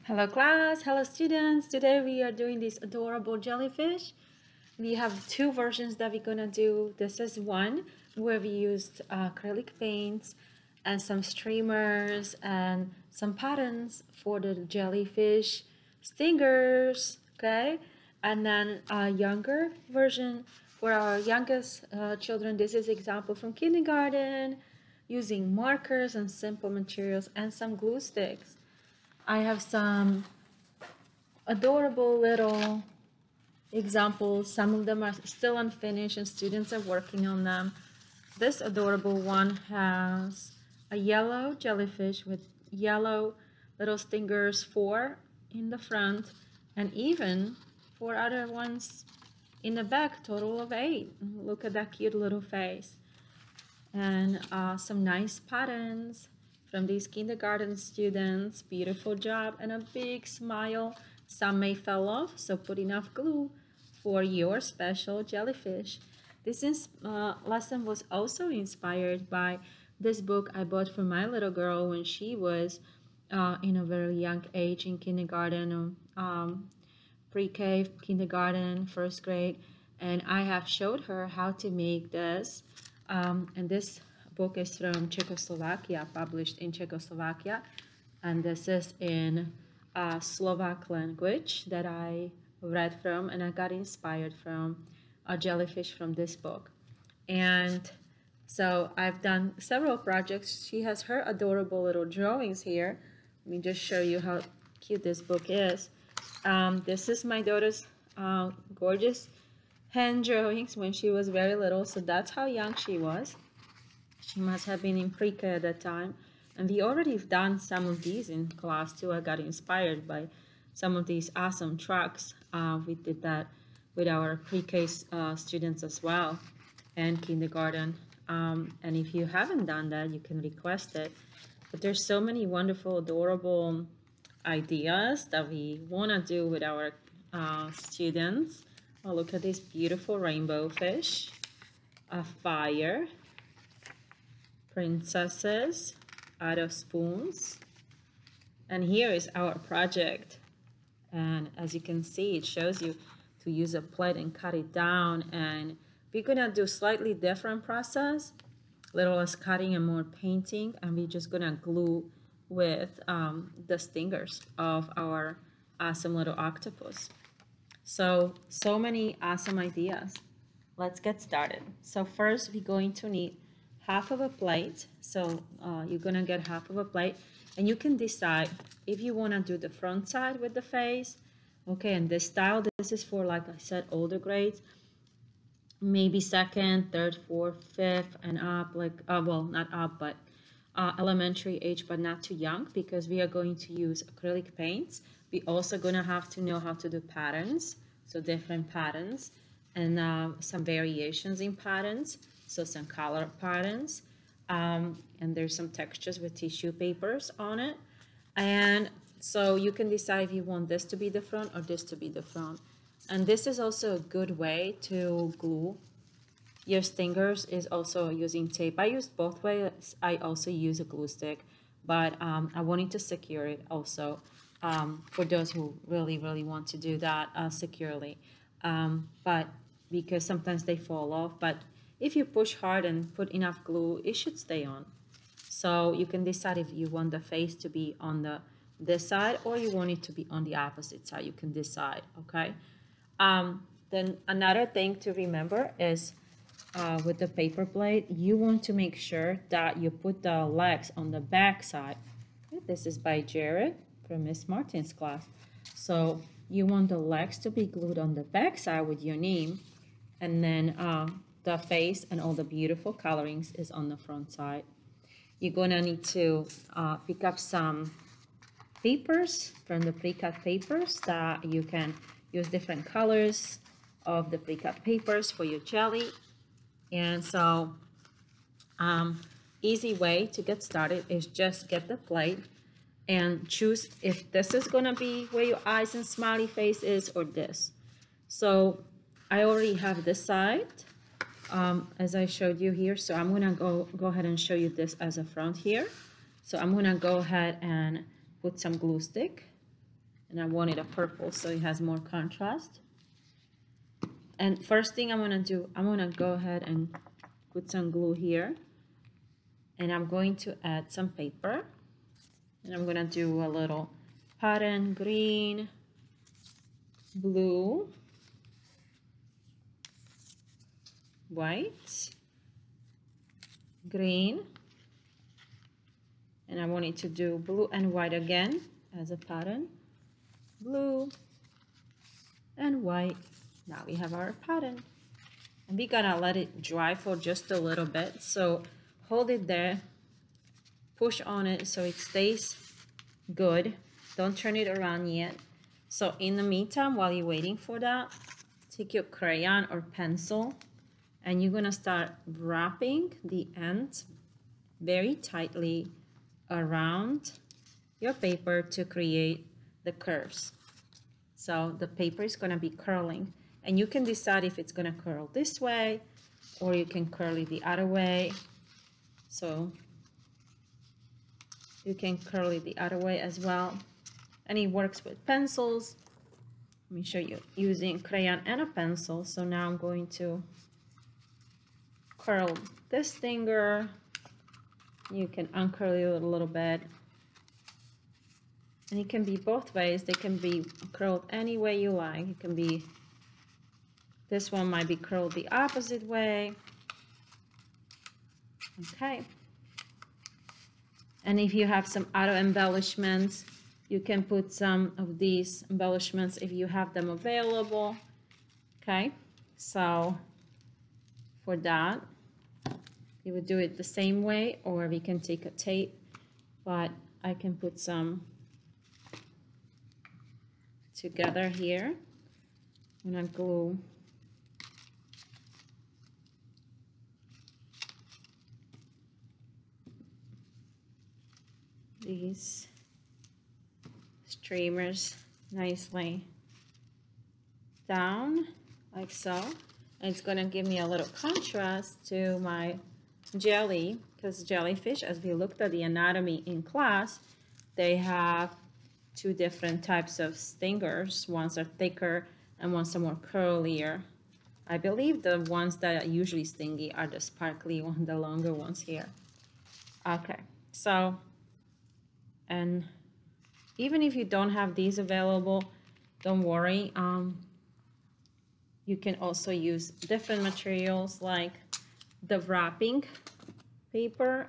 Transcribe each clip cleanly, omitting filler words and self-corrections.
Hello class, hello students. Today we are doing this adorable jellyfish. We have two versions that we're gonna do. This is one where we used acrylic paints and some streamers and some patterns for the jellyfish stingers, okay? And then a younger version for our youngest children. This is example from kindergarten using markers and simple materials and some glue sticks. I have some adorable little examples. Some of them are still unfinished and students are working on them. This adorable one has a yellow jellyfish with yellow little stingers, 4 in the front and even 4 other ones in the back, total of 8. Look at that cute little face. And some nice patterns from these kindergarten students. Beautiful job and a big smile. Some may fell off, so put enough glue for your special jellyfish. This lesson was also inspired by this book I bought for my little girl when she was in a very young age in kindergarten, pre-K, kindergarten, first grade. And I have showed her how to make this. And this book is from Czechoslovakia, published in Czechoslovakia, and this is in Slovak language that I read from, and I got inspired from a jellyfish from this book. And so I've done several projects. She has her adorable little drawings here. Let me just show you how cute this book is. This is my daughter's gorgeous hand drawings when she was very little, so that's how young she was. She must have been in pre-K at that time. And we already done some of these in class too. I got inspired by some of these awesome trucks. We did that with our pre-K students as well and kindergarten. And if you haven't done that, you can request it. But there's so many wonderful, adorable ideas that we want to do with our students. Oh, look at this beautiful rainbow fish, a fire, princesses out of spoons. And here is our project. And as you can see, it shows you to use a plate and cut it down. And we're gonna do slightly different process, little less cutting and more painting. And we're just gonna glue with the stingers of our awesome little octopus. So many awesome ideas. Let's get started. So first we're going to need half of a plate. So you're gonna get half of a plate, and you can decide if you wanna do the front side with the face. Okay, and this style, this is for, like I said, older grades, maybe second, third, fourth, fifth, and up, like, well, not up, but elementary age, but not too young, because we are going to use acrylic paints. We also gonna have to know how to do patterns, so different patterns, and some variations in patterns, so some color patterns, and there's some textures with tissue papers on it. And so you can decide if you want this to be the front or this to be the front. And this is also a good way to glue your stingers, is also using tape. I used both ways. I also use a glue stick, but I wanted to secure it also for those who really want to do that securely. But because sometimes they fall off, but if you push hard and put enough glue, it should stay on. So you can decide if you want the face to be on this side or you want it to be on the opposite side. You can decide, okay? Then another thing to remember is with the paper plate, you want to make sure that you put the legs on the back side. This is by Jared from Miss Martin's class. So you want the legs to be glued on the back side with your name, and then the face and all the beautiful colorings is on the front side. You're gonna need to pick up some papers from the pre-cut papers that you can use different colors of the pre-cut papers for your jelly. And so easy way to get started is just get the plate and choose if this is gonna be where your eyes and smiley face is or this. So I already have this side as I showed you here, so I'm gonna go ahead and show you this as a front here. So I'm gonna go ahead and put some glue stick and I wanted a purple so it has more contrast. And first thing I'm gonna do, I'm gonna go ahead and put some glue here, and I'm going to add some paper, and I'm gonna do a little pattern: green, blue, white, green, and I wanted to do blue and white again as a pattern. Blue and white. Now we have our pattern, and we're gonna let it dry for just a little bit. So hold it there, push on it so it stays good. Don't turn it around yet. So in the meantime, while you're waiting for that, take your crayon or pencil, and you're gonna start wrapping the ends very tightly around your paper to create the curves. So the paper is gonna be curling, and you can decide if it's gonna curl this way or you can curl it the other way. So you can curl it the other way as well, and it works with pencils. Let me show you using crayon and a pencil. So now I'm going to curl this finger. You can uncurl it a little bit, and it can be both ways. They can be curled any way you like. It can be, this one might be curled the opposite way. Okay. And if you have some auto embellishments, you can put some of these embellishments if you have them available. Okay, so for that, you would do it the same way, or we can take a tape, but I can put some together here. I'm gonna glue these streamers nicely down like so, and it's gonna give me a little contrast to my jelly, because jellyfish, as we looked at the anatomy in class, they have two different types of stingers. Ones are thicker and ones are more curlier. I believe the ones that are usually stingy are the sparkly one, the longer ones here. Okay, so, and even if you don't have these available, don't worry. You can also use different materials like the wrapping paper,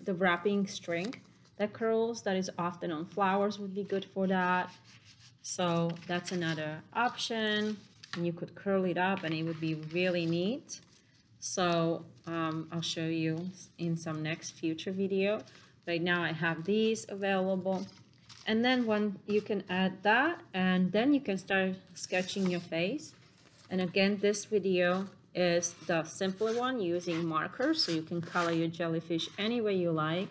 the wrapping string that curls, that is often on flowers, would be good for that. So that's another option, and you could curl it up and it would be really neat. So I'll show you in some next future video. Right now I have these available, and then when you can add that, and then you can start sketching your face. And again, this video is the simpler one using markers, so you can color your jellyfish any way you like.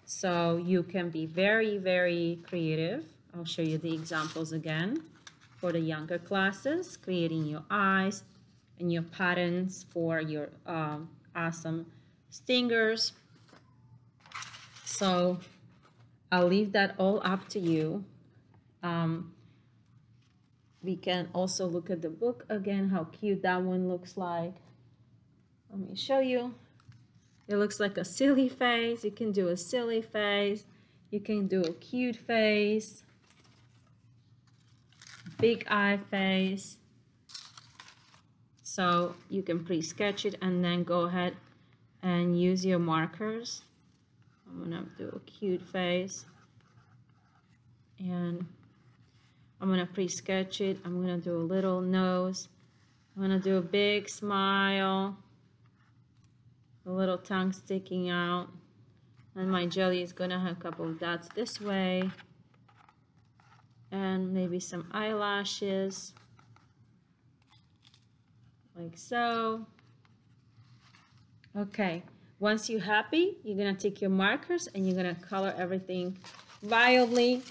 So you can be very, very creative. I'll show you the examples again for the younger classes, creating your eyes and your patterns for your awesome stingers. So I'll leave that all up to you. We can also look at the book again, how cute that one looks like. Let me show you. It looks like a silly face. You can do a silly face. You can do a cute face, big eye face. So you can pre-sketch it and then go ahead and use your markers. I'm gonna do a cute face, and I'm gonna pre-sketch it. I'm gonna do a little nose. I'm gonna do a big smile, a little tongue sticking out, and my jelly is gonna have a couple of dots this way, and maybe some eyelashes, like so. Okay, once you're happy, you're gonna take your markers and you're gonna color everything wildly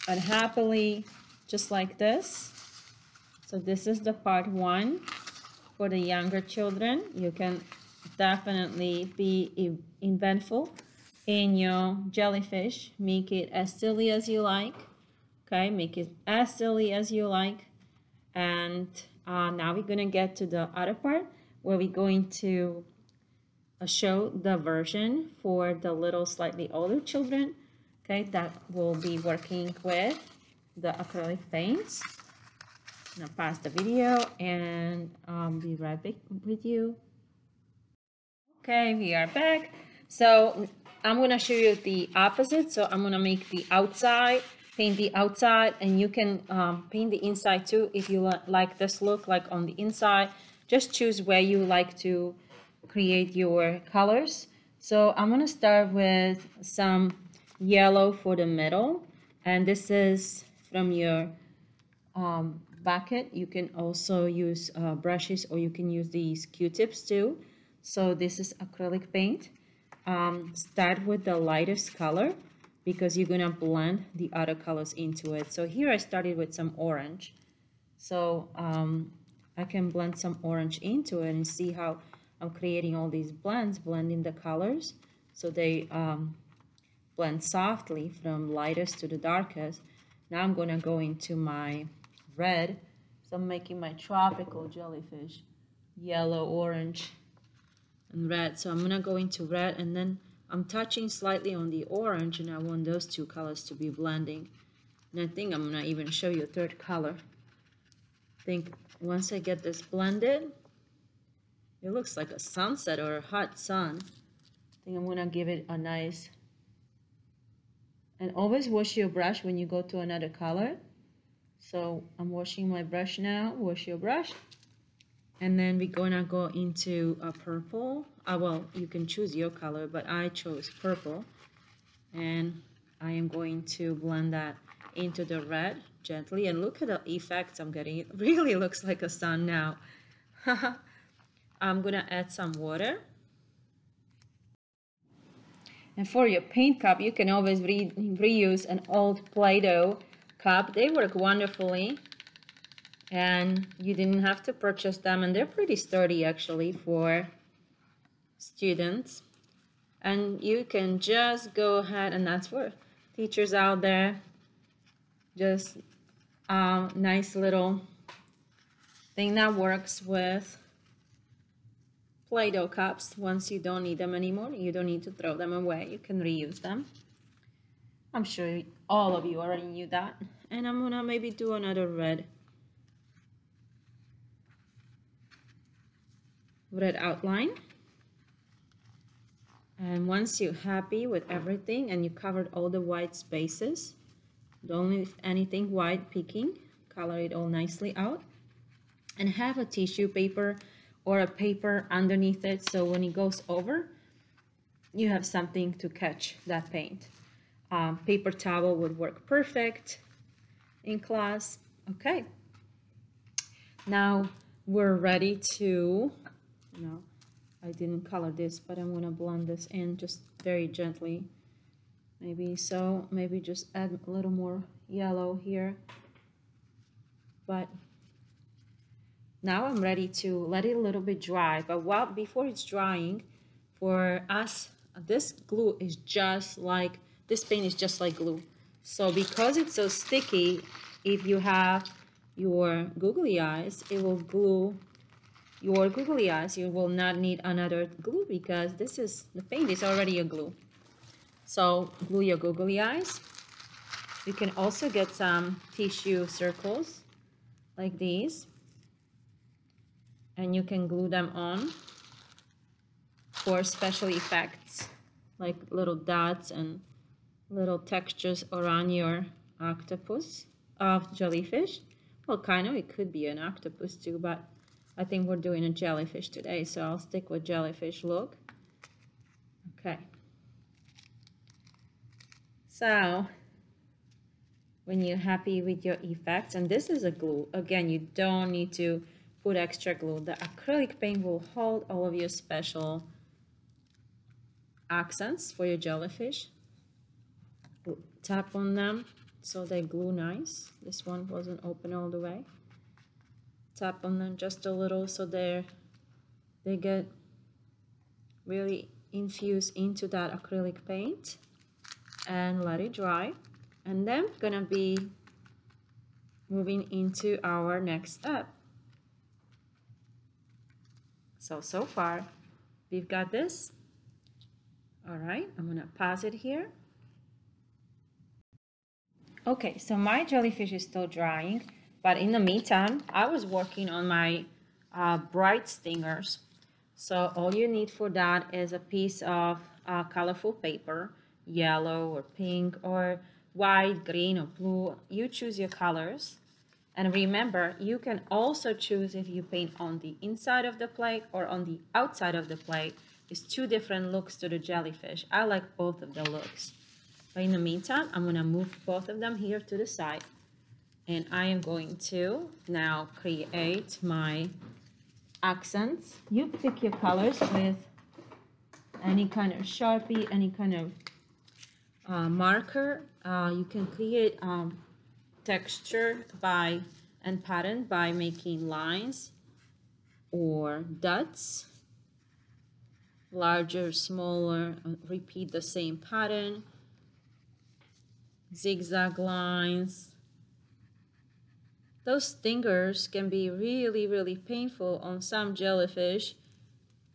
and happily, just like this. So this is the part one for the younger children. You can definitely be inventful in your jellyfish. Make it as silly as you like. Okay, make it as silly as you like. And now we're gonna get to the other part where we're going to show the version for the little slightly older children. Okay, that will be working with the acrylic paints. I'm gonna pause the video and be right back with you. Okay, we are back. So I'm gonna show you the opposite. So I'm gonna make the outside, paint the outside, and you can paint the inside too if you like this look like on the inside. Just choose where you like to create your colors. So I'm gonna start with some yellow for the middle, and this is from your bucket. You can also use brushes, or you can use these Q-tips too. So this is acrylic paint. Start with the lightest color because you're gonna blend the other colors into it. So here I started with some orange. So I can blend some orange into it and see how I'm creating all these blends, blending the colors so they blend softly from lightest to the darkest. Now I'm gonna go into my red. So I'm making my tropical jellyfish, yellow, orange, and red. So I'm gonna go into red, and then I'm touching slightly on the orange, and I want those two colors to be blending. And I think I'm gonna even show you a third color. I think once I get this blended, it looks like a sunset or a hot sun. I think I'm gonna give it a nice, and always wash your brush when you go to another color. So I'm washing my brush now. Wash your brush. And then we're gonna go into a purple. Well, you can choose your color, but I chose purple. And I am going to blend that into the red gently. And look at the effects I'm getting. It really looks like a sun now. I'm gonna add some water. And for your paint cup, you can always reuse an old Play-Doh cup. They work wonderfully. And you didn't have to purchase them, and they're pretty sturdy actually for students. And you can just go ahead, and that's for teachers out there, just a nice little thing that works with Play-Doh cups. Once you don't need them anymore, you don't need to throw them away, you can reuse them. I'm sure all of you already knew that. And I'm gonna maybe do another red outline. And once you're happy with everything and you covered all the white spaces, don't leave anything white peeking, color it all nicely out, and have a tissue paper or a paper underneath it, so when it goes over, you have something to catch that paint. Paper towel would work perfect in class. Okay, now we're ready to, no, I didn't color this, but I'm gonna blend this in just very gently. Maybe so, maybe just add a little more yellow here. But now I'm ready to let it a little bit dry. But before it's drying, for us, this glue is just like, this paint is just like glue. So because it's so sticky, if you have your googly eyes, it will glue your googly eyes. You will not need another glue because the paint is already a glue. So glue your googly eyes. You can also get some tissue circles like these, and you can glue them on for special effects, like little dots and little textures around your octopus of jellyfish. Well, kind of, it could be an octopus too, but I think we're doing a jellyfish today, so I'll stick with jellyfish look. Okay. So when you're happy with your effects, and this is a glue, again, you don't need to put extra glue. The acrylic paint will hold all of your special accents for your jellyfish. Tap on them so they glue nice. This one wasn't open all the way. Tap on them just a little so they get really infuse into that acrylic paint and let it dry. And then gonna be moving into our next step. So far we've got this. All right, I'm gonna pause it here. Okay, so my jellyfish is still drying, but in the meantime, I was working on my bright stingers. So all you need for that is a piece of colorful paper, yellow or pink or white, green or blue. You choose your colors. And remember, you can also choose if you paint on the inside of the plate or on the outside of the plate. It's two different looks to the jellyfish. I like both of the looks. But in the meantime, I'm going to move both of them here to the side. And I am going to now create my accents. You pick your colors with any kind of Sharpie, any kind of marker. You can create texture and pattern by making lines or dots, larger, smaller, repeat the same pattern, zigzag lines. Those stingers can be really, really painful on some jellyfish.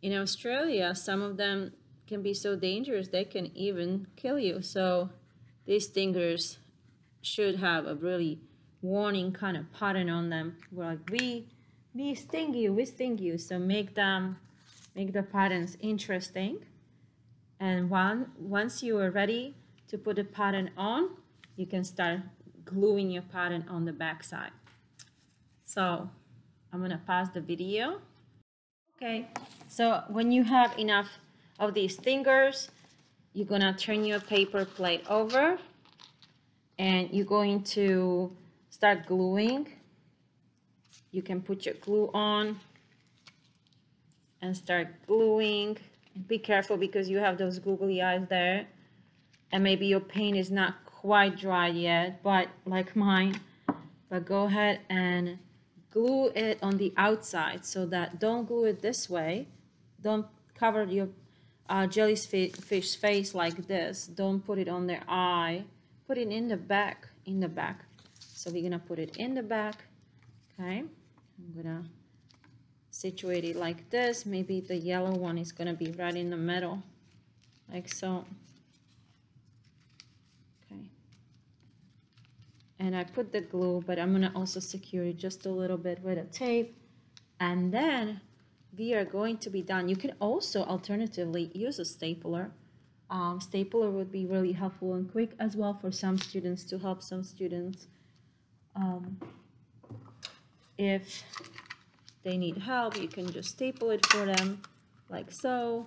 In Australia, some of them can be so dangerous they can even kill you. So these stingers should have a really warning kind of pattern on them. We're like, we sting you, we sting you. So make the patterns interesting. And once you are ready to put the pattern on, you can start gluing your pattern on the back side. So I'm gonna pause the video. Okay, so when you have enough of these stingers, you're gonna turn your paper plate over and you're going to start gluing. You can put your glue on and start gluing. Be careful because you have those googly eyes there and maybe your paint is not quite dry yet, but like mine. But go ahead and glue it on the outside, so that don't glue it this way. Don't cover your jellyfish face like this. Don't put it on their eye. Put it in the back, So we're gonna put it in the back, okay? I'm gonna situate it like this. Maybe the yellow one is gonna be right in the middle, like so. Okay. And I put the glue, but I'm gonna also secure it just a little bit with a tape. And then we are going to be done. You can also alternatively use a stapler. Stapler would be really helpful and quick as well for some students, to help some students if they need help. You can just staple it for them like so.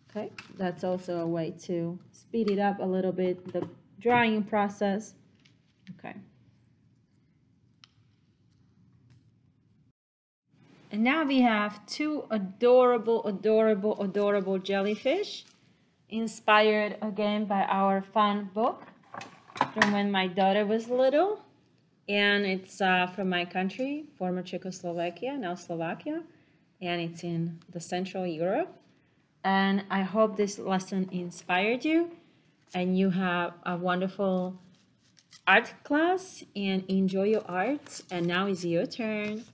Okay, that's also a way to speed it up a little bit, the drying process. Okay. And now we have two adorable jellyfish, inspired again by our fun book from when my daughter was little. And it's from my country, former Czechoslovakia, now Slovakia. And it's in the Central Europe. And I hope this lesson inspired you and you have a wonderful art class and enjoy your art. And now is your turn.